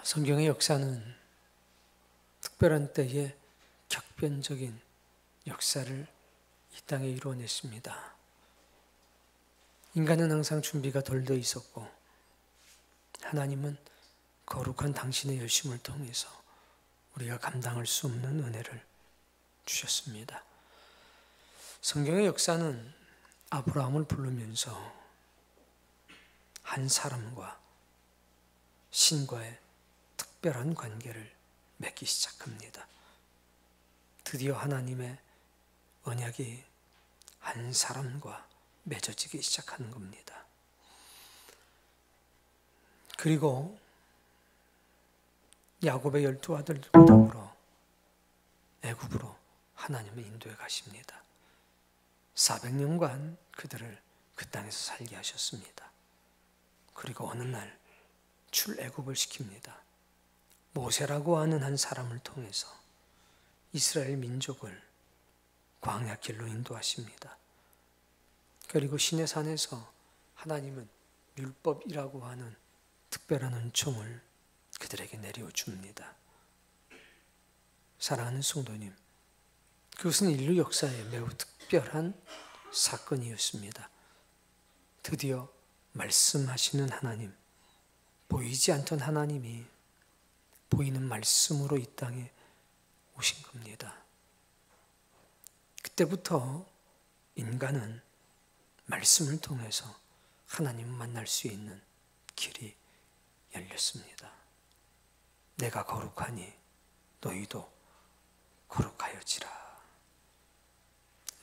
성경의 역사는 특별한 때에 격변적인 역사를 이 땅에 이루어냈습니다. 인간은 항상 준비가 덜 돼 있었고, 하나님은 거룩한 당신의 열심을 통해서 우리가 감당할 수 없는 은혜를 주셨습니다. 성경의 역사는 아브라함을 부르면서 한 사람과 신과의 특별한 관계를 맺기 시작합니다. 드디어 하나님의 언약이 한 사람과 맺어지기 시작하는 겁니다. 그리고 야곱의 12아들들과 더불어 애굽으로 하나님의 인도에 가십니다. 400년간 그들을 그 땅에서 살게 하셨습니다. 그리고 어느 날 출애굽을 시킵니다. 모세라고 하는 한 사람을 통해서 이스라엘 민족을 광야길로 인도하십니다. 그리고 시내산에서 하나님은 율법이라고 하는 특별한 은총을 그들에게 내려줍니다. 사랑하는 성도님, 그것은 인류 역사에 매우 특별한 사건이었습니다. 드디어 말씀하시는 하나님, 보이지 않던 하나님이 보이는 말씀으로 이 땅에 오신 겁니다. 그때부터 인간은 말씀을 통해서 하나님을 만날 수 있는 길이 열렸습니다. 내가 거룩하니 너희도 거룩하여지라.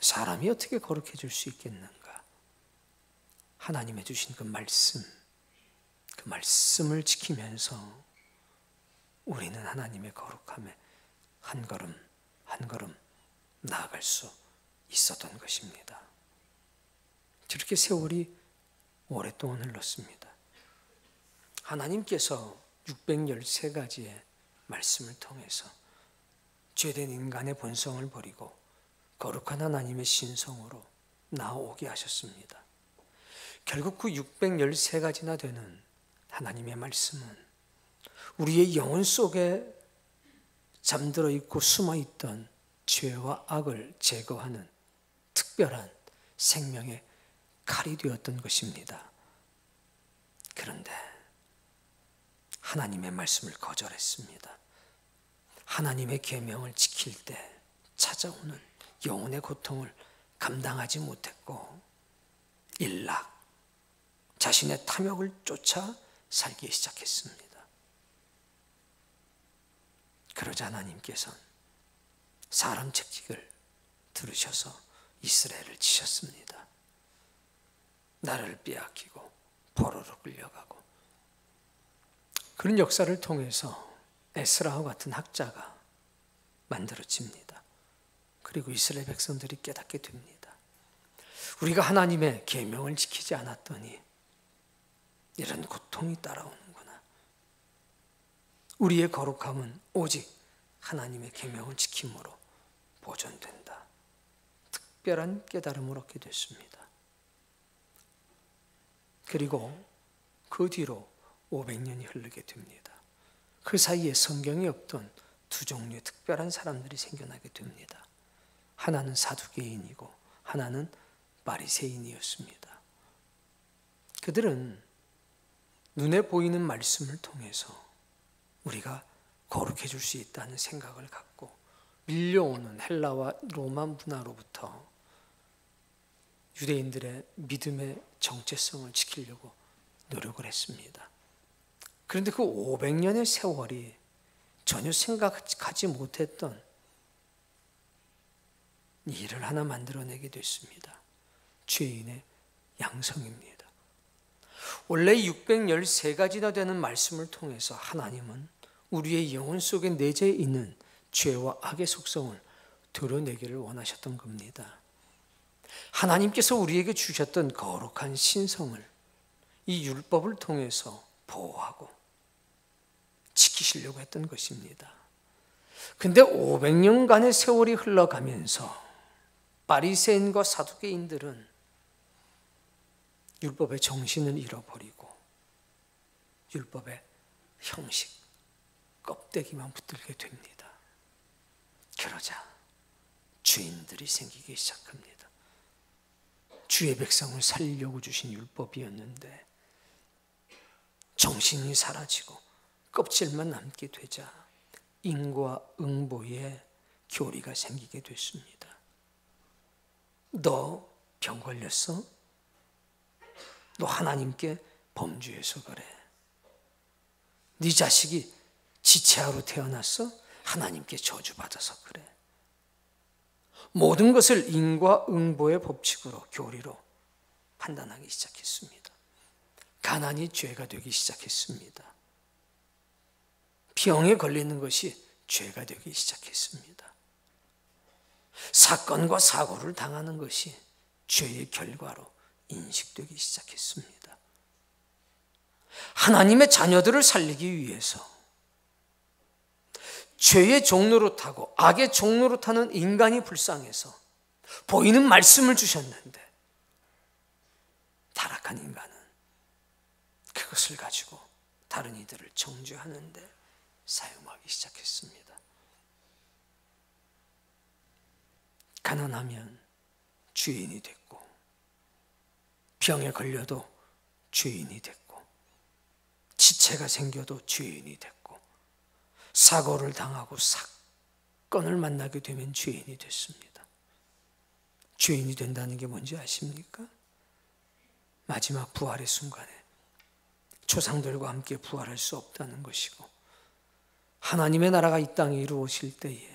사람이 어떻게 거룩해질 수 있겠는가? 하나님의 주신 그 말씀을 지키면서 우리는 하나님의 거룩함에 한 걸음 한 걸음 나아갈 수 있었던 것입니다. 저렇게 세월이 오랫동안 흘렀습니다. 하나님께서 613가지의 말씀을 통해서 죄된 인간의 본성을 버리고 거룩한 하나님의 신성으로 나아오게 하셨습니다. 결국 그 613가지나 되는 하나님의 말씀은 우리의 영혼 속에 잠들어 있고 숨어 있던 죄와 악을 제거하는 특별한 생명의 칼이 되었던 것입니다. 그런데 하나님의 말씀을 거절했습니다. 하나님의 계명을 지킬 때 찾아오는 영혼의 고통을 감당하지 못했고 일락, 자신의 탐욕을 쫓아 살기 시작했습니다. 그러자 하나님께서는 사람 채찍을 들으셔서 이스라엘을 치셨습니다. 나를 빼앗기고 포로로 끌려가고, 그런 역사를 통해서 에스라와 같은 학자가 만들어집니다. 그리고 이스라엘 백성들이 깨닫게 됩니다. 우리가 하나님의 계명을 지키지 않았더니 이런 고통이 따라오는구나. 우리의 거룩함은 오직 하나님의 계명을 지킴으로 보존된다. 특별한 깨달음을 얻게 됐습니다. 그리고 그 뒤로 500년이 흐르게 됩니다. 그 사이에 성경에 없던 두 종류의 특별한 사람들이 생겨나게 됩니다. 하나는 사두개인이고 하나는 바리새인이었습니다. 그들은 눈에 보이는 말씀을 통해서 우리가 거룩해질 수 있다는 생각을 갖고 밀려오는 헬라와 로마 문화로부터 유대인들의 믿음의 정체성을 지키려고 노력을 했습니다. 그런데 그 500년의 세월이 전혀 생각하지 못했던 일을 하나 만들어내게 됐습니다. 죄인의 양성입니다. 원래 613가지나 되는 말씀을 통해서 하나님은 우리의 영혼 속에 내재해 있는 죄와 악의 속성을 드러내기를 원하셨던 겁니다. 하나님께서 우리에게 주셨던 거룩한 신성을 이 율법을 통해서 보호하고 지키시려고 했던 것입니다. 근데 500년간의 세월이 흘러가면서 바리새인과 사두개인들은 율법의 정신을 잃어버리고 율법의 형식, 껍데기만 붙들게 됩니다. 그러자 죄인들이 생기기 시작합니다. 주의 백성을 살리려고 주신 율법이었는데 정신이 사라지고 껍질만 남게 되자 인과 응보의 교리가 생기게 됐습니다. 너 병 걸렸어? 너 하나님께 범죄해서 그래. 네 자식이 지체아로 태어났어? 하나님께 저주받아서 그래. 모든 것을 인과 응보의 법칙으로 교리로 판단하기 시작했습니다. 가난이 죄가 되기 시작했습니다. 병에 걸리는 것이 죄가 되기 시작했습니다. 사건과 사고를 당하는 것이 죄의 결과로 인식되기 시작했습니다. 하나님의 자녀들을 살리기 위해서 죄의 종로로 타고 악의 종로로 타는 인간이 불쌍해서 보이는 말씀을 주셨는데 타락한 인간은 그것을 가지고 다른 이들을 정죄하는데 사용하기 시작했습니다. 가난하면 죄인이 됐고 병에 걸려도 죄인이 됐고 지체가 생겨도 죄인이 됐고 사고를 당하고 사건을 만나게 되면 죄인이 됐습니다. 죄인이 된다는 게 뭔지 아십니까? 마지막 부활의 순간에 조상들과 함께 부활할 수 없다는 것이고 하나님의 나라가 이 땅에 이루어질 때에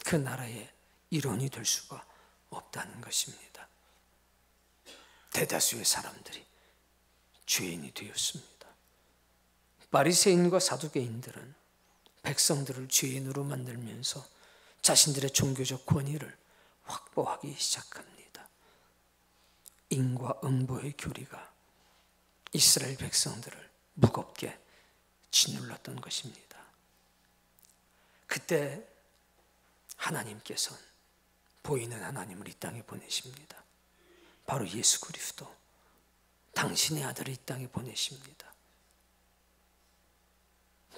그 나라의 일원이 될 수가 없다는 것입니다. 대다수의 사람들이 죄인이 되었습니다. 바리새인과 사두개인들은 백성들을 죄인으로 만들면서 자신들의 종교적 권위를 확보하기 시작합니다. 인과 응보의 교리가 이스라엘 백성들을 무겁게 짓눌렀던 것입니다. 그때 하나님께서는 보이는 하나님을 이 땅에 보내십니다. 바로 예수 그리스도, 당신의 아들을 이 땅에 보내십니다.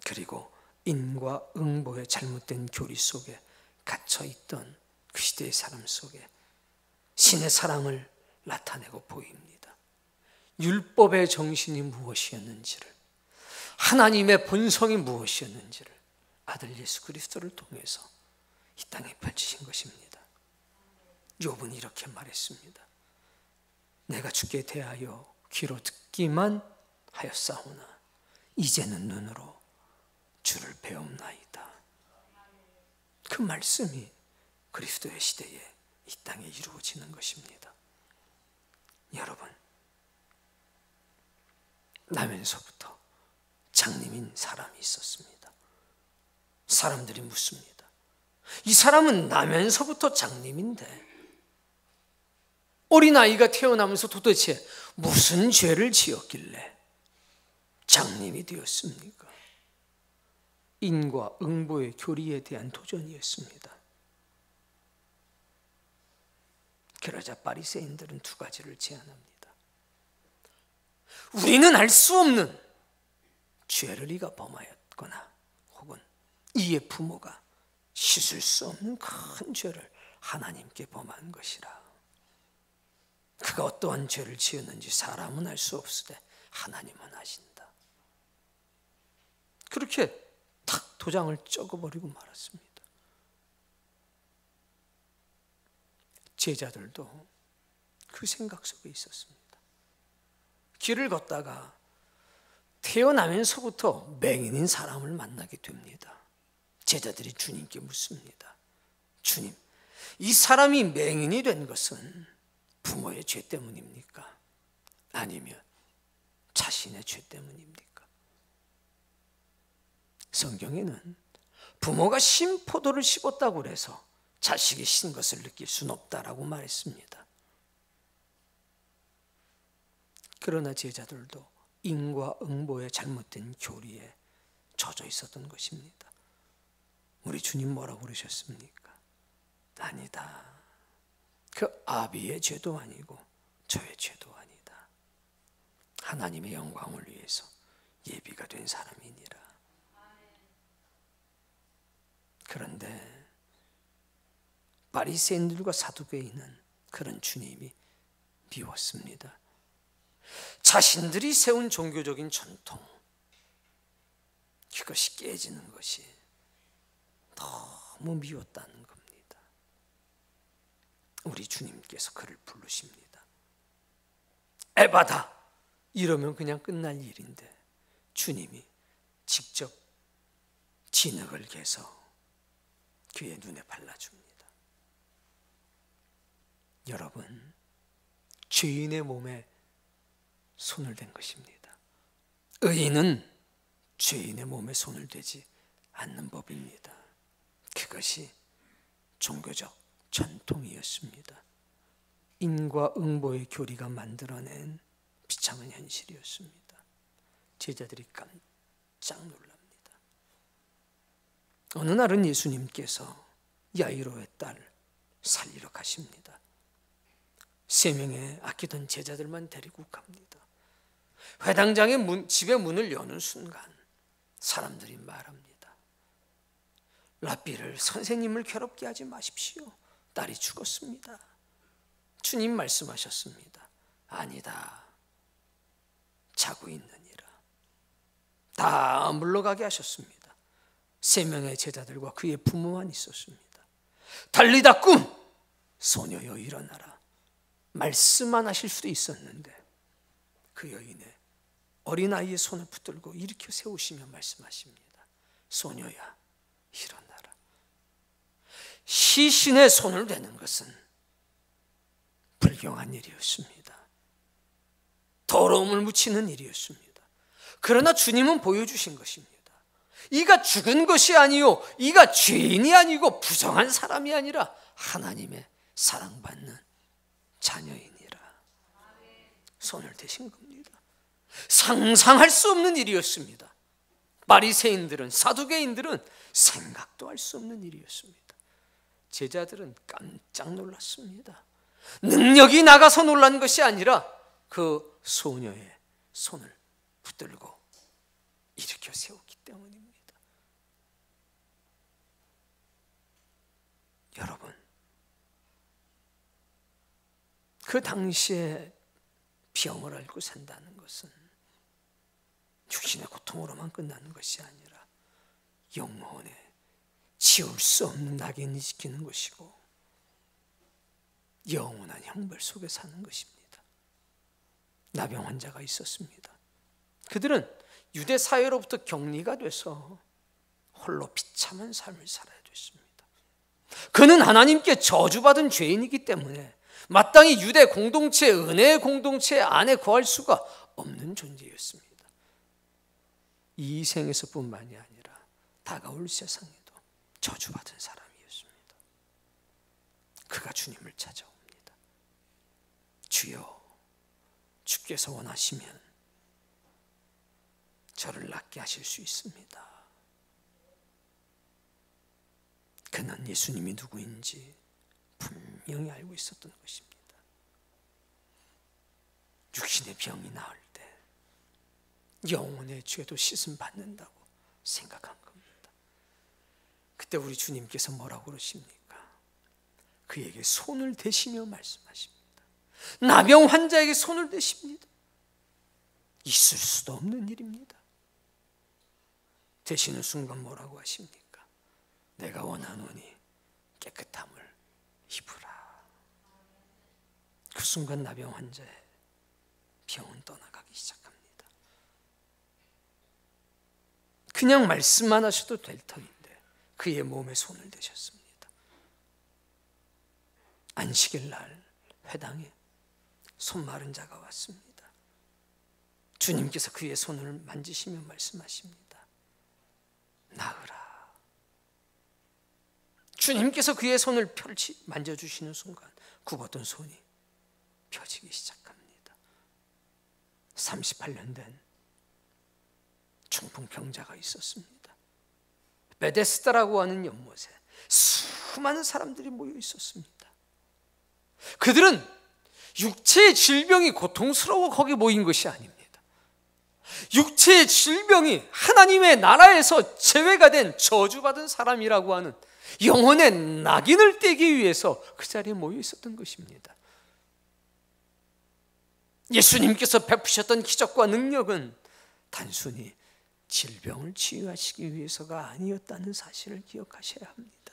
그리고 인과 응보의 잘못된 교리 속에 갇혀있던 그 시대의 사람 속에 신의 사랑을 나타내고 보입니다. 율법의 정신이 무엇이었는지를, 하나님의 본성이 무엇이었는지를 아들 예수 그리스도를 통해서 이 땅에 펼치신 것입니다. 욥은 이렇게 말했습니다. 내가 주께 대하여 귀로 듣기만 하였사오나 이제는 눈으로 주를 배움나이다. 그 말씀이 그리스도의 시대에 이 땅에 이루어지는 것입니다. 여러분, 나면서부터 장님인 사람이 있었습니다. 사람들이 묻습니다. 이 사람은 나면서부터 장님인데 어린아이가 태어나면서 도대체 무슨 죄를 지었길래 장님이 되었습니까? 인과 응보의 교리에 대한 도전이었습니다. 그러자 바리새인들은 두 가지를 제안합니다. 우리는 알 수 없는 죄를 이가 범하였거나 혹은 이의 부모가 씻을 수 없는 큰 죄를 하나님께 범한 것이라. 그가 어떠한 죄를 지었는지 사람은 알 수 없으되 하나님은 아신다. 그렇게 탁 도장을 찍어버리고 말았습니다. 제자들도 그 생각 속에 있었습니다. 길을 걷다가 태어나면서부터 맹인인 사람을 만나게 됩니다. 제자들이 주님께 묻습니다. 주님, 이 사람이 맹인이 된 것은 부모의 죄 때문입니까? 아니면 자신의 죄 때문입니까? 성경에는 부모가 신 포도를 씹었다고 해서 자식이 신 것을 느낄 수는 없다라고 말했습니다. 그러나 제자들도 인과 응보의 잘못된 교리에 젖어 있었던 것입니다. 우리 주님 뭐라고 그러셨습니까? 아니다. 그 아비의 죄도 아니고 저의 죄도 아니다. 하나님의 영광을 위해서 예비가 된 사람이니라. 그런데 바리새인들과 사두개인은 그런 주님이 미웠습니다. 자신들이 세운 종교적인 전통, 그것이 깨지는 것이 너무 미웠다는 겁니다. 우리 주님께서 그를 부르십니다. 에바다 이러면 그냥 끝날 일인데 주님이 직접 진흙을 개서 그의 눈에 발라줍니다. 여러분, 죄인의 몸에 손을 댄 것입니다. 의인은 죄인의 몸에 손을 대지 않는 법입니다. 그것이 종교적 전통이었습니다. 인과 응보의 교리가 만들어낸 비참한 현실이었습니다. 제자들이 깜짝 놀랍니다. 어느 날은 예수님께서 야이로의 딸 살리러 가십니다. 3명의 아끼던 제자들만 데리고 갑니다. 회당장의 집의 문을 여는 순간 사람들이 말합니다. 랍비를, 선생님을 괴롭게 하지 마십시오. 딸이 죽었습니다. 주님 말씀하셨습니다. 아니다. 자고 있느니라. 다 물러가게 하셨습니다. 3명의 제자들과 그의 부모만 있었습니다. 달리다 꿈! 소녀여 일어나라. 말씀 안 하실 수도 있었는데 그 여인의 어린아이의 손을 붙들고 일으켜 세우시며 말씀하십니다. 소녀야 일어나라. 시신의 손을 대는 것은 불경한 일이었습니다. 더러움을 묻히는 일이었습니다. 그러나 주님은 보여주신 것입니다. 이가 죽은 것이 아니요, 이가 죄인이 아니고 부정한 사람이 아니라 하나님의 사랑받는 자녀이니라. 손을 대신 겁니다. 상상할 수 없는 일이었습니다. 바리새인들은, 사두개인들은 생각도 할 수 없는 일이었습니다. 제자들은 깜짝 놀랐습니다. 능력이 나가서 놀란 것이 아니라 그 소녀의 손을 붙들고 일으켜 세웠기 때문입니다. 여러분, 그 당시에 병을 앓고 산다는 것은 육신의 고통으로만 끝나는 것이 아니라 영혼에 지울 수 없는 낙인이 지키는 것이고 영원한 형벌 속에 사는 것입니다. 나병 환자가 있었습니다. 그들은 유대 사회로부터 격리가 돼서 홀로 비참한 삶을 살아야 됐습니다. 그는 하나님께 저주받은 죄인이기 때문에 마땅히 유대 공동체, 은혜의 공동체 안에 거할 수가 없는 존재였습니다. 이 생에서뿐만이 아니라 다가올 세상에도 저주받은 사람이었습니다. 그가 주님을 찾아옵니다. 주여, 주께서 원하시면 저를 낫게 하실 수 있습니다. 그는 예수님이 누구인지 분명히 알고 있었던 것입니다. 육신의 병이 나을 때 영혼의 죄도 씻음 받는다고 생각한 겁니다. 그때 우리 주님께서 뭐라고 그러십니까? 그에게 손을 대시며 말씀하십니다. 나병 환자에게 손을 대십니다. 있을 수도 없는 일입니다. 대시는 순간 뭐라고 하십니까? 내가 원하노니 깨끗함을 입으라. 그 순간 나병 환자의 병은 떠나가기 시작합니다. 그냥 말씀만 하셔도 될 터인데 그의 몸에 손을 대셨습니다. 안식일 날 회당에 손 마른 자가 왔습니다. 주님께서 그의 손을 만지시며 말씀하십니다. 나으라. 주님께서 그의 손을 만져주시는 순간 굽었던 손이 펴지기 시작합니다. 38년 된 중풍병자가 있었습니다. 베데스다라고 하는 연못에 수많은 사람들이 모여 있었습니다. 그들은 육체의 질병이 고통스러워 거기 모인 것이 아닙니다. 육체의 질병이 하나님의 나라에서 제외가 된 저주받은 사람이라고 하는 영혼의 낙인을 떼기 위해서 그 자리에 모여 있었던 것입니다. 예수님께서 베푸셨던 기적과 능력은 단순히 질병을 치유하시기 위해서가 아니었다는 사실을 기억하셔야 합니다.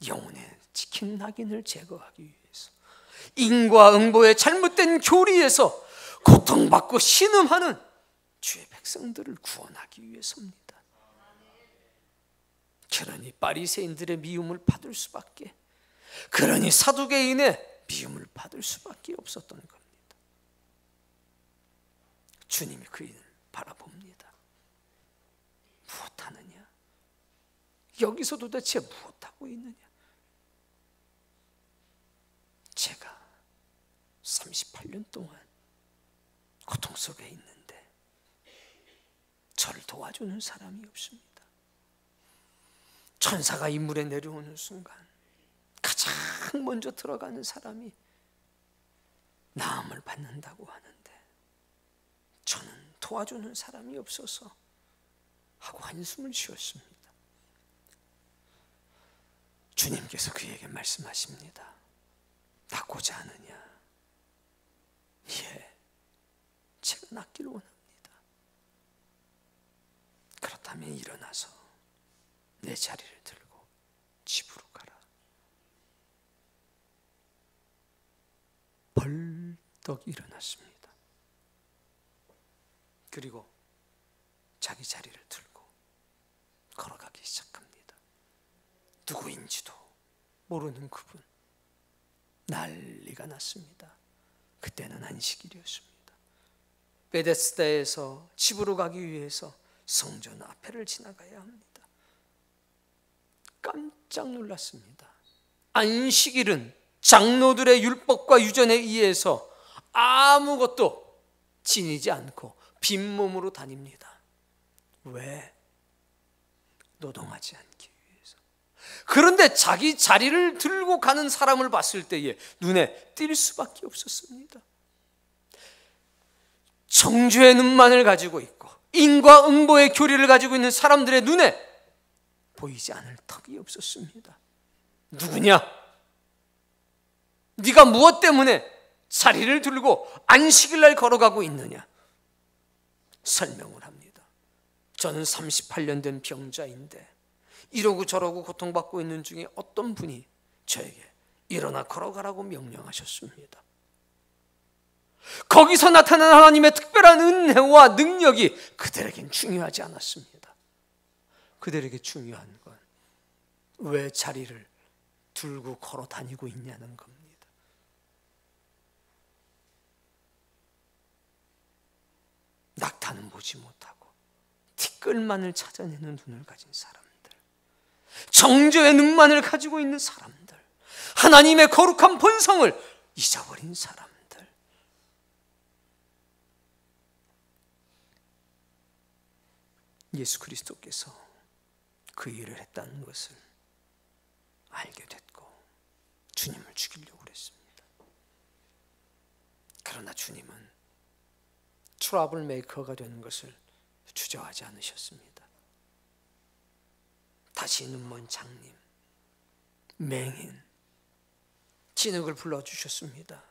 영혼의 찍힌 낙인을 제거하기 위해서, 인과 응보의 잘못된 교리에서 고통받고 신음하는 주의 백성들을 구원하기 위해서입니다. 그러니 바리새인들의 미움을 받을 수밖에, 그러니 사두개인의 미움을 받을 수밖에 없었던 겁니다. 주님이 그인을 바라봅니다. 무엇하느냐? 여기서 도대체 무엇하고 있느냐? 제가 38년 동안 고통 속에 있는데 저를 도와주는 사람이 없습니다. 천사가 인물에 내려오는 순간 가장 먼저 들어가는 사람이 나음을 받는다고 하는데 저는 도와주는 사람이 없어서 하고 한숨을 쉬었습니다. 주님께서 그에게 말씀하십니다. 낫고자 하느냐? 예, 제가 낫기를 원합니다. 그렇다면 일어나서 내 자리를 들고 집으로 가라. 벌떡 일어났습니다. 그리고 자기 자리를 들고 걸어가기 시작합니다. 누구인지도 모르는 그분, 난리가 났습니다. 그때는 안식일이었습니다. 베데스다에서 집으로 가기 위해서 성전 앞에를 지나가야 합니다. 깜짝 놀랐습니다. 안식일은 장로들의 율법과 유전에 의해서 아무것도 지니지 않고 빈몸으로 다닙니다. 왜? 노동하지 않기 위해서. 그런데 자기 자리를 들고 가는 사람을 봤을 때에 눈에 띌 수밖에 없었습니다. 정죄의 눈만을 가지고 있고 인과 응보의 교리를 가지고 있는 사람들의 눈에 보이지 않을 턱이 없었습니다. 누구냐? 네가 무엇 때문에 자리를 들고 안식일날 걸어가고 있느냐? 설명을 합니다. 저는 38년 된 병자인데 이러고 저러고 고통받고 있는 중에 어떤 분이 저에게 일어나 걸어가라고 명령하셨습니다. 거기서 나타난 하나님의 특별한 은혜와 능력이 그들에겐 중요하지 않았습니다. 그들에게 중요한 건 왜 자리를 들고 걸어 다니고 있냐는 겁니다. 낙타는 보지 못하고 티끌만을 찾아내는 눈을 가진 사람들, 정죄의 눈만을 가지고 있는 사람들, 하나님의 거룩한 본성을 잊어버린 사람들, 예수 그리스도께서 그 일을 했다는 것을 알게 됐고 주님을 죽이려고 그랬습니다. 그러나 주님은 트러블 메이커가 되는 것을 주저하지 않으셨습니다. 다시 눈먼 장님, 맹인, 진흙을 불러주셨습니다.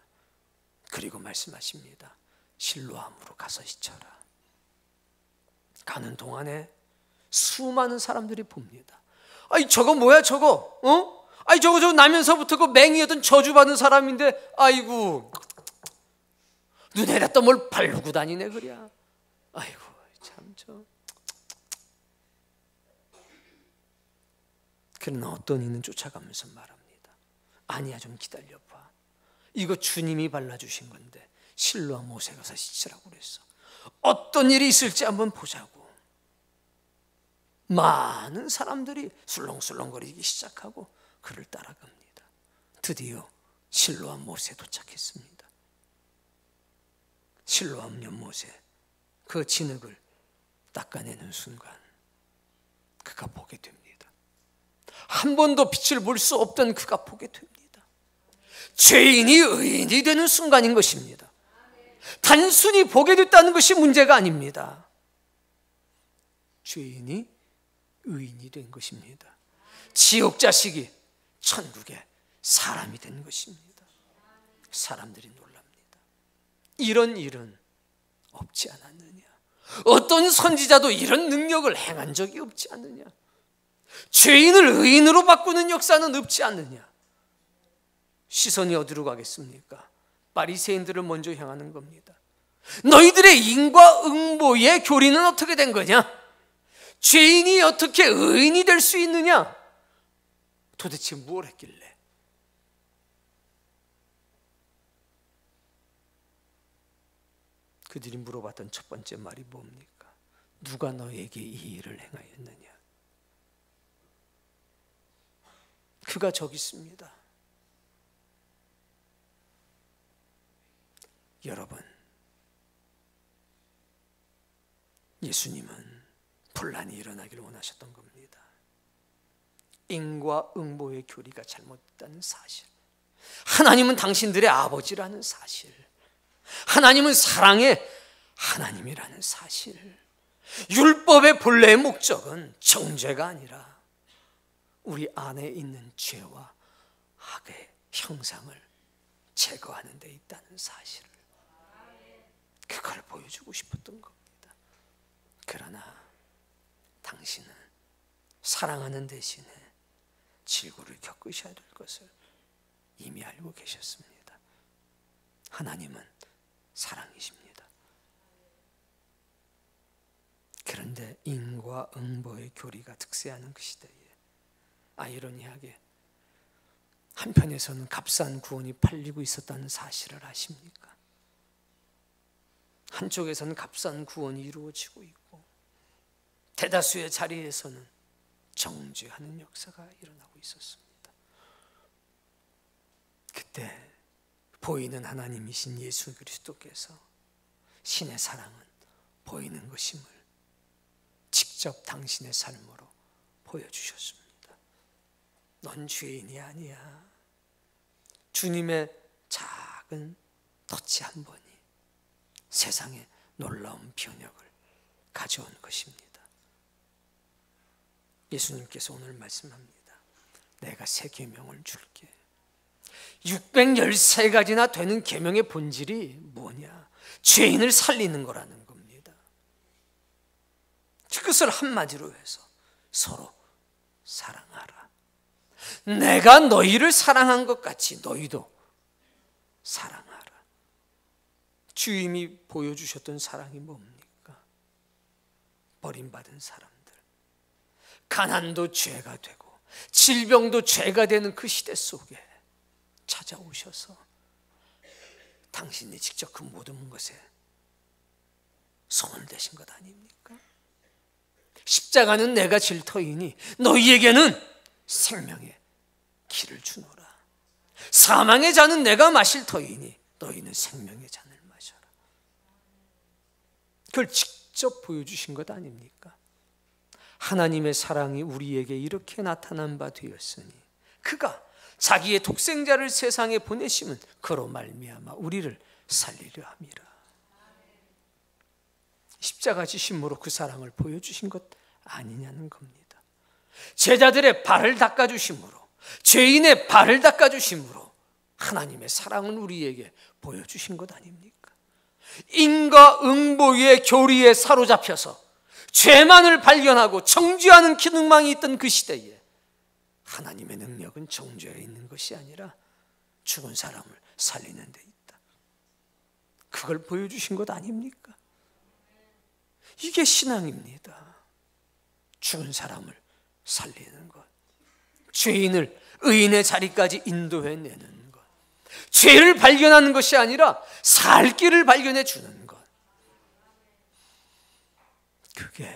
그리고 말씀하십니다. 실로암으로 가서 씻쳐라. 가는 동안에 수많은 사람들이 봅니다. 아이 저거 뭐야 저거? 아이 저거 나면서부터 그 맹이었던 저주받은 사람인데 아이고 눈에다 뭘 바르고 다니네 그랴. 아이고 참 저. 그러나 어떤 이는 쫓아가면서 말합니다. 아니야 좀 기다려봐. 이거 주님이 발라주신 건데 실로암 못에 가서 씻으라고 그랬어. 어떤 일이 있을지 한번 보자고. 많은 사람들이 술렁술렁거리기 시작하고 그를 따라갑니다. 드디어 실로암 못에 도착했습니다. 실로암 연못에 그 진흙을 닦아내는 순간 그가 보게 됩니다. 한 번도 빛을 볼 수 없던 그가 보게 됩니다. 죄인이 의인이 되는 순간인 것입니다. 단순히 보게 됐다는 것이 문제가 아닙니다. 죄인이 의인이 된 것입니다. 지옥 자식이 천국의 사람이 된 것입니다. 사람들이 놀랍니다. 이런 일은 없지 않았느냐? 어떤 선지자도 이런 능력을 행한 적이 없지 않느냐? 죄인을 의인으로 바꾸는 역사는 없지 않느냐? 시선이 어디로 가겠습니까? 바리새인들을 먼저 향하는 겁니다. 너희들의 인과 응보의 교리는 어떻게 된 거냐? 죄인이 어떻게 의인이 될 수 있느냐? 도대체 뭘 했길래? 그들이 물어봤던 첫 번째 말이 뭡니까? 누가 너에게 이 일을 행하였느냐? 그가 저기 있습니다. 여러분, 예수님은 분란이 일어나기를 원하셨던 겁니다. 인과 응보의 교리가 잘못됐다는 사실, 하나님은 당신들의 아버지라는 사실, 하나님은 사랑의 하나님이라는 사실, 율법의 본래의 목적은 정죄가 아니라 우리 안에 있는 죄와 악의 형상을 제거하는 데 있다는 사실을, 그걸 보여주고 싶었던 겁니다. 그러나 당신은 사랑하는 대신에 질고를 겪으셔야 될 것을 이미 알고 계셨습니다. 하나님은 사랑이십니다. 그런데 인과 응보의 교리가 득세하는 그 시대에 아이러니하게 한편에서는 값싼 구원이 팔리고 있었다는 사실을 아십니까? 한쪽에서는 값싼 구원이 이루어지고 있고 대다수의 자리에서는 정죄하는 역사가 일어나고 있었습니다. 그때 보이는 하나님이신 예수 그리스도께서 신의 사랑은 보이는 것임을 직접 당신의 삶으로 보여주셨습니다. 넌 죄인이 아니야. 주님의 작은 터치 한 번이 세상에 놀라운 변혁을 가져온 것입니다. 예수님께서 오늘 말씀합니다. 내가 새 계명을 줄게. 613가지나 되는 계명의 본질이 뭐냐? 죄인을 살리는 거라는 겁니다. 그것을 한마디로 해서 서로 사랑하라. 내가 너희를 사랑한 것 같이 너희도 사랑하라. 주님이 보여주셨던 사랑이 뭡니까? 버림받은 사람들, 가난도 죄가 되고 질병도 죄가 되는 그 시대 속에 찾아오셔서 당신이 직접 그 모든 것에 손을 대신 것 아닙니까? 십자가는 내가 질 터이니 너희에게는 생명의 길을 주노라. 사망의 잔은 내가 마실 터이니 너희는 생명의 잔을 마셔라. 그걸 직접 보여주신 것 아닙니까? 하나님의 사랑이 우리에게 이렇게 나타난 바 되었으니 그가 자기의 독생자를 세상에 보내심은 그로 말미암아 우리를 살리려 함이라. 십자가 지심으로 그 사랑을 보여주신 것 아니냐는 겁니다. 제자들의 발을 닦아주심으로, 죄인의 발을 닦아주심으로 하나님의 사랑을 우리에게 보여주신 것 아닙니까? 인과 응보의 교리에 사로잡혀서 죄만을 발견하고 정죄하는 기능망이 있던 그 시대에 하나님의 능력은 정죄에 있는 것이 아니라 죽은 사람을 살리는 데 있다. 그걸 보여주신 것 아닙니까? 이게 신앙입니다. 죽은 사람을 살리는 것, 죄인을 의인의 자리까지 인도해내는 것, 죄를 발견하는 것이 아니라 살 길을 발견해 주는 것, 그게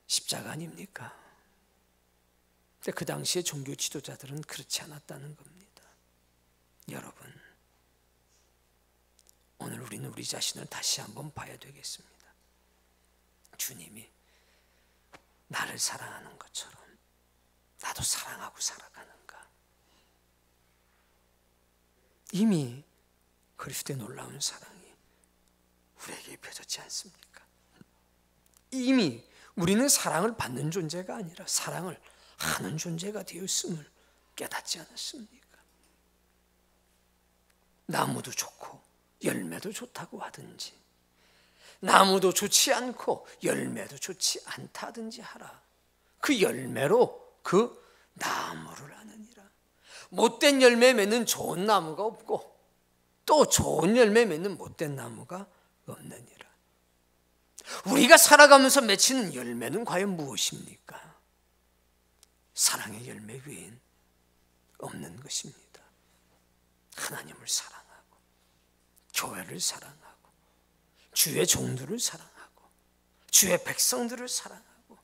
십자가 아닙니까? 근데 그 당시에 종교 지도자들은 그렇지 않았다는 겁니다. 여러분, 오늘 우리는 우리 자신을 다시 한번 봐야 되겠습니다. 주님이 나를 사랑하는 것처럼 나도 사랑하고 살아가는가? 이미 그리스도의 놀라운 사랑이 그렇지 않습니까? 이미 우리는 사랑을 받는 존재가 아니라 사랑을 하는 존재가 되었음을 깨닫지 않았습니까? 나무도 좋고 열매도 좋다고 하든지, 나무도 좋지 않고 열매도 좋지 않다든지 하라. 그 열매로 그 나무를 아느니라. 못된 열매 맺는 좋은 나무가 없고 또 좋은 열매 맺는 못된 나무가 없느니라. 우리가 살아가면서 맺히는 열매는 과연 무엇입니까? 사랑의 열매 외엔 없는 것입니다. 하나님을 사랑하고 교회를 사랑하고 주의 종들을 사랑하고 주의 백성들을 사랑하고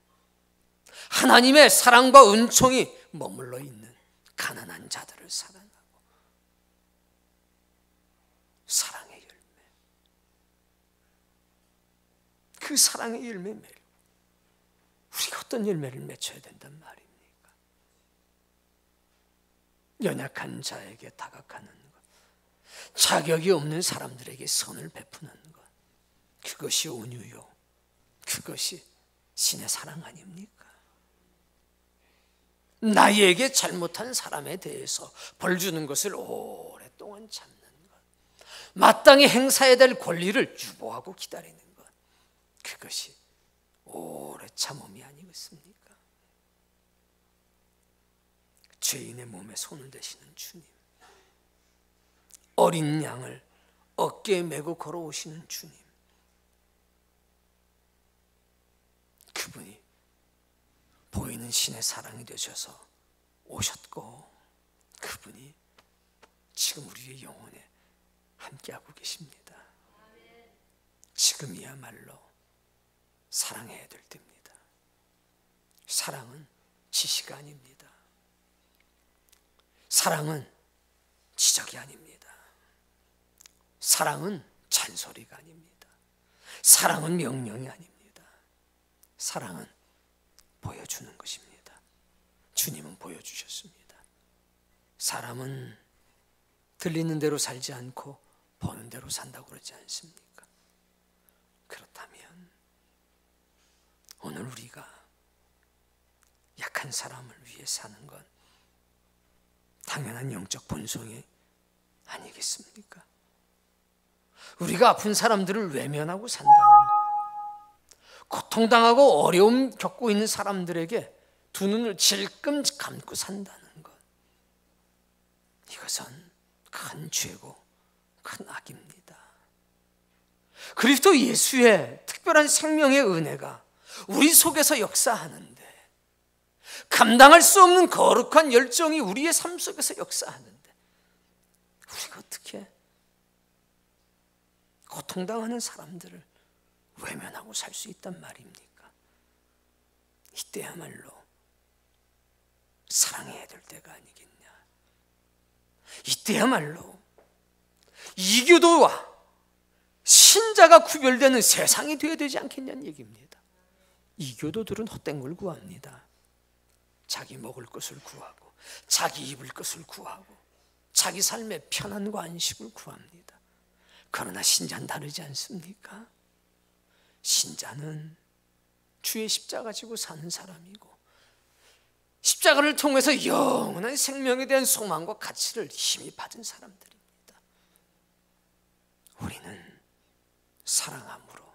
하나님의 사랑과 은총이 머물러 있는 가난한 자들을 사랑하고 사랑의 열매, 그 사랑의 열매 맺고 우리가 어떤 열매를 맺어야 된단 말입니까? 연약한 자에게 다가가는 것, 자격이 없는 사람들에게 선을 베푸는 것, 그것이 온유요, 그것이 신의 사랑 아닙니까? 나에게 잘못한 사람에 대해서 벌 주는 것을 오랫동안 참는 것, 마땅히 행사해야 될 권리를 유보하고 기다리는 것, 그것이 오래 참음이 아니겠습니까? 죄인의 몸에 손을 대시는 주님, 어린 양을 어깨에 메고 걸어오시는 주님, 그분이 보이는 신의 사랑이 되셔서 오셨고 그분이 지금 우리의 영혼에 함께하고 계십니다. 지금이야말로 사랑해야 될 때입니다. 사랑은 지시가 아닙니다. 사랑은 지적이 아닙니다. 사랑은 잔소리가 아닙니다. 사랑은 명령이 아닙니다. 사랑은 보여주는 것입니다. 주님은 보여주셨습니다. 사람은 들리는 대로 살지 않고 보는 대로 산다고 그러지 않습니까? 그렇다면 오늘 우리가 약한 사람을 위해 사는 건 당연한 영적 본성이 아니겠습니까? 우리가 아픈 사람들을 외면하고 산다는 것, 고통당하고 어려움 겪고 있는 사람들에게 두 눈을 질끔 감고 산다는 것, 이것은 큰 죄고 큰 악입니다. 그리스도 예수의 특별한 생명의 은혜가 우리 속에서 역사하는데, 감당할 수 없는 거룩한 열정이 우리의 삶 속에서 역사하는데, 우리가 어떻게 고통당하는 사람들을 외면하고 살 수 있단 말입니까? 이때야말로 사랑해야 될 때가 아니겠냐. 이때야말로 이교도와 신자가 구별되는 세상이 되어야 되지 않겠냐는 얘기입니다. 이교도들은 헛된 걸 구합니다. 자기 먹을 것을 구하고 자기 입을 것을 구하고 자기 삶의 편안과 안식을 구합니다. 그러나 신자는 다르지 않습니까? 신자는 주의 십자가 지고 사는 사람이고, 십자가를 통해서 영원한 생명에 대한 소망과 가치를 힘이 받은 사람들입니다. 우리는 사랑함으로,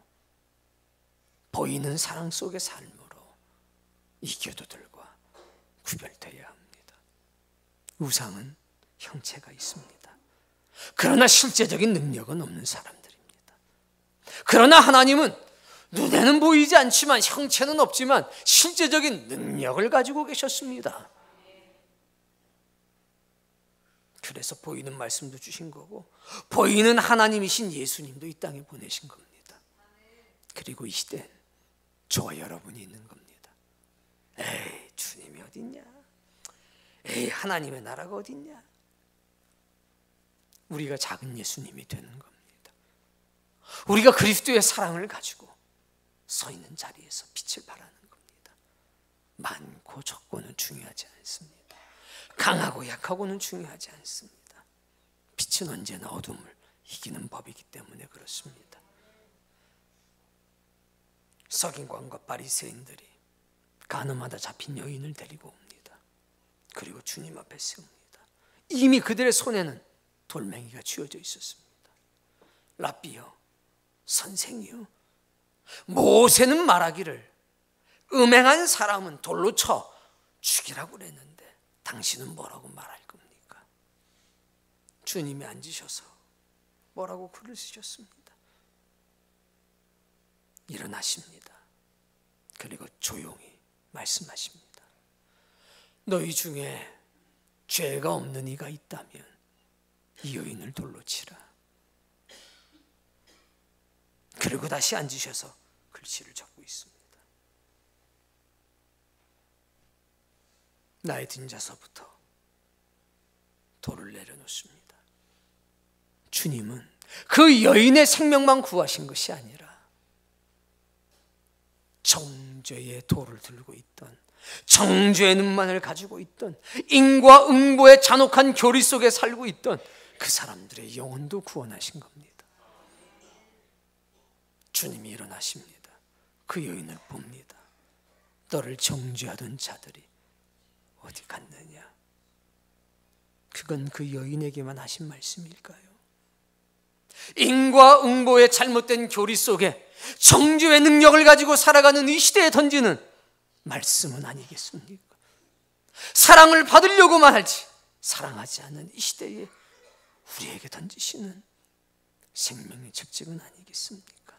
보이는 사랑 속의 삶으로 이교도들과 구별되어야 합니다. 우상은 형체가 있습니다. 그러나 실제적인 능력은 없는 사람들입니다. 그러나 하나님은 눈에는 보이지 않지만, 형체는 없지만 실제적인 능력을 가지고 계셨습니다. 그래서 보이는 말씀도 주신 거고, 보이는 하나님이신 예수님도 이 땅에 보내신 겁니다. 그리고 이 시대엔 저와 여러분이 있는 겁니다. 에이, 주님이 어딨냐? 에이, 하나님의 나라가 어딨냐? 우리가 작은 예수님이 되는 겁니다. 우리가 그리스도의 사랑을 가지고 서 있는 자리에서 빛을 발하는 겁니다. 많고 적고는 중요하지 않습니다. 강하고 약하고는 중요하지 않습니다. 빛은 언제나 어둠을 이기는 법이기 때문에 그렇습니다. 서기관과 바리새인들이 가늠하다 잡힌 여인을 데리고 옵니다. 그리고 주님 앞에 세웁니다. 이미 그들의 손에는 돌멩이가 쥐어져 있었습니다. 랍비여, 선생이여, 모세는 말하기를 음행한 사람은 돌로 쳐 죽이라고 그랬는데 당신은 뭐라고 말할 겁니까? 주님이 앉으셔서 뭐라고 글을 쓰셨습니다. 일어나십니다. 그리고 조용히 말씀하십니다. 너희 중에 죄가 없는 이가 있다면 이 여인을 돌로 치라. 그리고 다시 앉으셔서 글씨를 적고 있습니다. 나의 등자서부터 돌을 내려놓습니다. 주님은 그 여인의 생명만 구하신 것이 아니라 정죄의 돌을 들고 있던, 정죄의 눈만을 가지고 있던, 인과 응보의 잔혹한 교리 속에 살고 있던 그 사람들의 영혼도 구원하신 겁니다. 주님이 일어나십니다. 그 여인을 봅니다. 너를 정죄하던 자들이 어디 갔느냐? 그건 그 여인에게만 하신 말씀일까요? 인과 응보의 잘못된 교리 속에 정죄의 능력을 가지고 살아가는 이 시대에 던지는 말씀은 아니겠습니까? 사랑을 받으려고만 하지 사랑하지 않는 이 시대에 우리에게 던지시는 생명의 책찍은 아니겠습니까?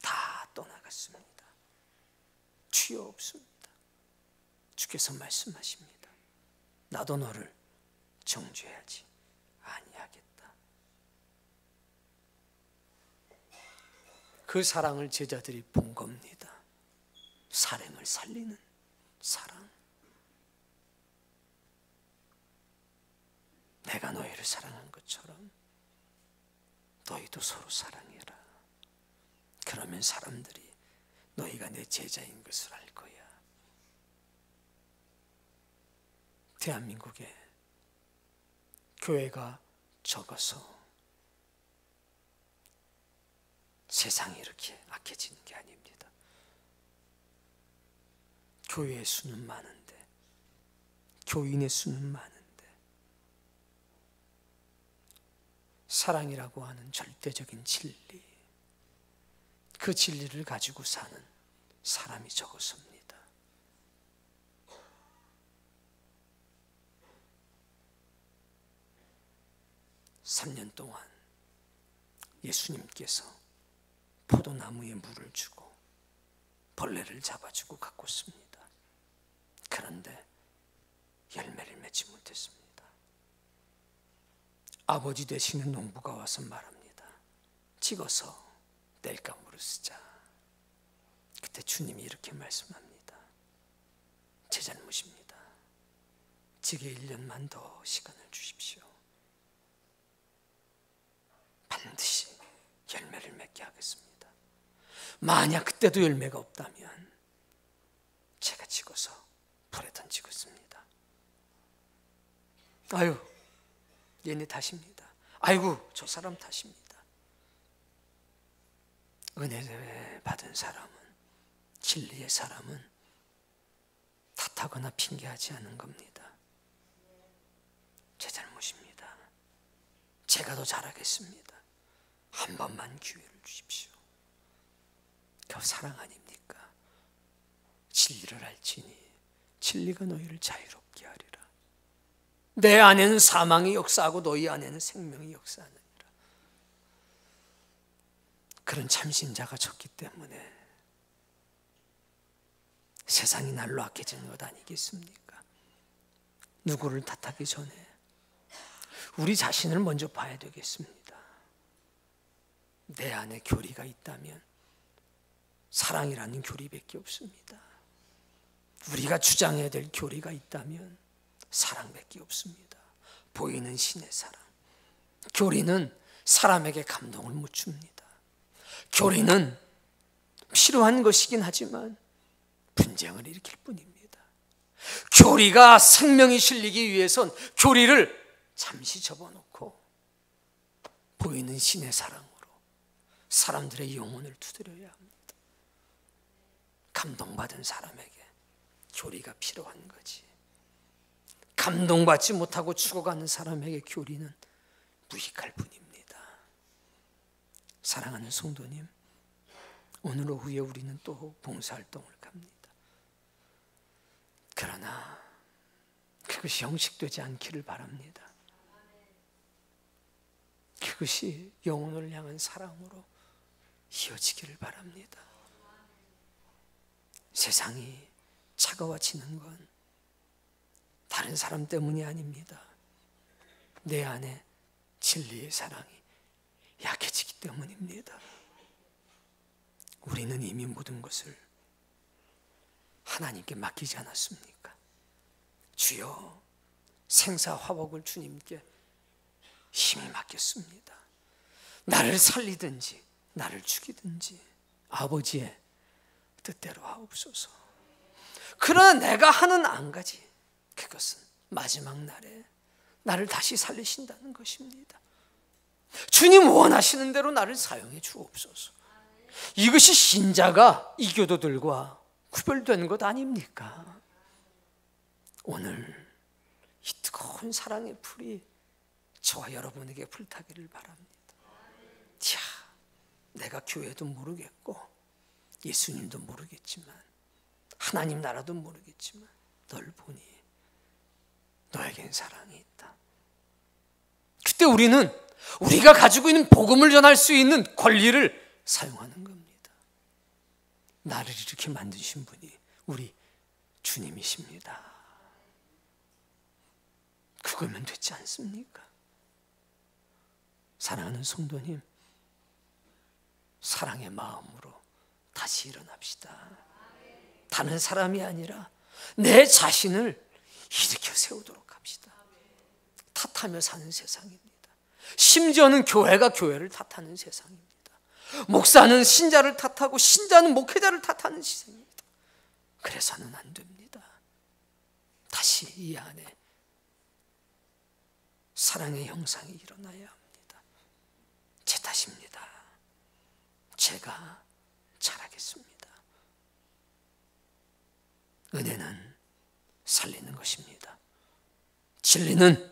다 떠나갔습니다. 취여 없습니다. 주께서 말씀하십니다. 나도 너를 정죄하지 아니하겠다. 그 사랑을 제자들이 본 겁니다. 사랑을 살리는 사랑. 내가 너희를 사랑한 것처럼 너희도 서로 사랑해라. 그러면 사람들이 너희가 내 제자인 것을 알 거야. 대한민국에 교회가 적어서 세상이 이렇게 악해지는 게 아닙니다. 교회의 수는 많은데, 교인의 수는 많은데, 사랑이라고 하는 절대적인 진리, 그 진리를 가지고 사는 사람이 적었습니다. 3년 동안 예수님께서 포도나무에 물을 주고 벌레를 잡아주고 가꿨습니다. 그런데 열매를 맺지 못했습니다. 아버지 되시는 농부가 와서 말합니다. 찍어서 뗄감으로 쓰자. 그때 주님이 이렇게 말씀합니다. 제 잘못입니다. 제게 1년만 더 시간을 주십시오. 반드시 열매를 맺게 하겠습니다. 만약 그때도 열매가 없다면 제가 찍어서 불에 던지겠습니다. 아유, 얘네 탓입니다. 아이고, 저 사람 탓입니다. 은혜를 받은 사람은, 진리의 사람은 탓하거나 핑계하지 않는 겁니다. 제 잘못입니다. 제가 더 잘하겠습니다. 한 번만 기회를 주십시오. 그 사랑 아닙니까? 진리를 알지니 진리가 너희를 자유롭게 하리라. 내 안에는 사망이 역사하고 너희 안에는 생명이 역사하느니라. 그런 참신자가 적기 때문에 세상이 날로 악해지는 것 아니겠습니까? 누구를 탓하기 전에 우리 자신을 먼저 봐야 되겠습니다. 내 안에 교리가 있다면 사랑이라는 교리밖에 없습니다. 우리가 주장해야 될 교리가 있다면 사랑밖에 없습니다. 보이는 신의 사랑. 교리는 사람에게 감동을 못 줍니다. 교리는 필요한 것이긴 하지만 분쟁을 일으킬 뿐입니다. 교리가 생명이 실리기 위해선 교리를 잠시 접어놓고 보이는 신의 사랑으로 사람들의 영혼을 두드려야 합니다. 감동받은 사람에게 교리가 필요한 거지. 감동받지 못하고 죽어가는 사람에게 교리는 무익할 뿐입니다. 사랑하는 성도님, 오늘 오후에 우리는 또 봉사활동을 갑니다. 그러나 그것이 형식되지 않기를 바랍니다. 그것이 영혼을 향한 사랑으로 이어지기를 바랍니다. 세상이 차가워지는 건 다른 사람 때문이 아닙니다. 내 안에 진리의 사랑이 약해지기 때문입니다. 우리는 이미 모든 것을 하나님께 맡기지 않았습니까? 주여, 생사화복을 주님께 힘을 맡겼습니다. 나를 살리든지 나를 죽이든지 아버지의 뜻대로 하옵소서. 그러나 내가 하는 한 가지, 그것은 마지막 날에 나를 다시 살리신다는 것입니다. 주님 원하시는 대로 나를 사용해 주옵소서. 이것이 신자가 이교도들과 구별된 것 아닙니까? 오늘 이 뜨거운 사랑의 불이 저와 여러분에게 불타기를 바랍니다. 자, 내가 교회도 모르겠고 예수님도 모르겠지만 하나님 나라도 모르겠지만 널 보니 너에겐 사랑이 있다. 그때 우리는 우리가 가지고 있는 복음을 전할 수 있는 권리를 사용하는 겁니다. 나를 이렇게 만드신 분이 우리 주님이십니다. 그거면 됐지 않습니까? 사랑하는 성도님, 사랑의 마음으로 다시 일어납시다. 다른 사람이 아니라 내 자신을 일으켜 세우도록 합시다. 탓하며 사는 세상입니다. 심지어는 교회가 교회를 탓하는 세상입니다. 목사는 신자를 탓하고 신자는 목회자를 탓하는 세상입니다. 그래서는 안 됩니다. 다시 이 안에 사랑의 형상이 일어나야 합니다. 제 탓입니다. 제가 잘하겠습니다. 은혜는 살리는 것입니다. 진리는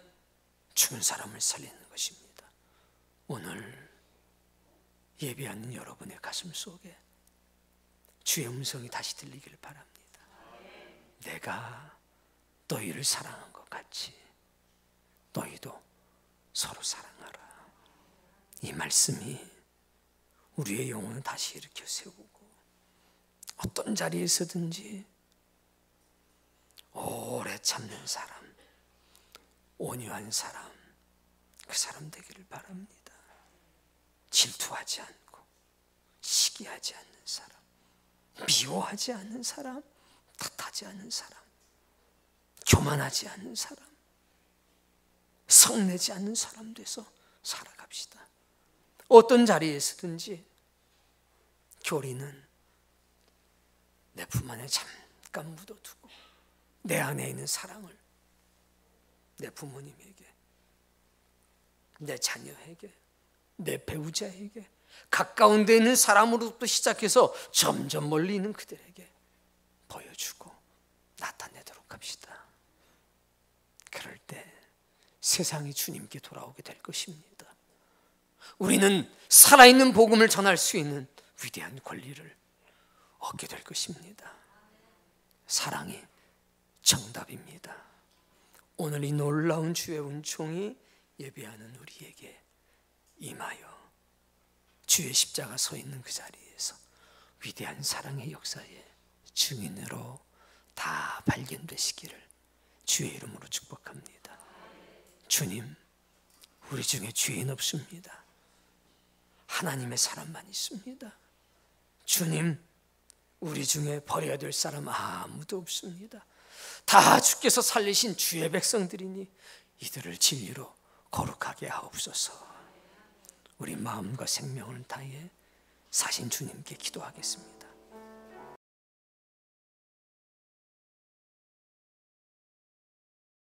죽은 사람을 살리는 것입니다. 오늘 예배하는 여러분의 가슴 속에 주의 음성이 다시 들리기를 바랍니다. 내가 너희를 사랑한 것 같이 너희도 서로 사랑하라. 이 말씀이 우리의 영혼을 다시 일으켜 세우고 어떤 자리에서든지 오래 참는 사람, 온유한 사람, 그 사람 되기를 바랍니다. 질투하지 않고 시기하지 않는 사람, 미워하지 않는 사람, 탓하지 않는 사람, 교만하지 않는 사람, 성내지 않는 사람 돼서 살아갑시다. 어떤 자리에서든지 교리는 내 품 안에 잠깐 묻어두고 내 안에 있는 사랑을 내 부모님에게, 내 자녀에게, 내 배우자에게, 가까운 데 있는 사람으로부터 시작해서 점점 멀리 있는 그들에게 보여주고 나타내도록 합시다. 그럴 때 세상이 주님께 돌아오게 될 것입니다. 우리는 살아있는 복음을 전할 수 있는 위대한 권리를 얻게 될 것입니다. 사랑이 정답입니다. 오늘 이 놀라운 주의 은총이 예배하는 우리에게 임하여 주의 십자가 서 있는 그 자리에서 위대한 사랑의 역사의 증인으로 다 발견되시기를 주의 이름으로 축복합니다. 주님, 우리 중에 죄인 없습니다. 하나님의 사람만 있습니다. 주님, 우리 중에 버려야 될 사람 아무도 없습니다. 다 주께서 살리신 주의 백성들이니 이들을 진리로 거룩하게 하옵소서. 우리 마음과 생명을 다해 사신 주님께 기도하겠습니다.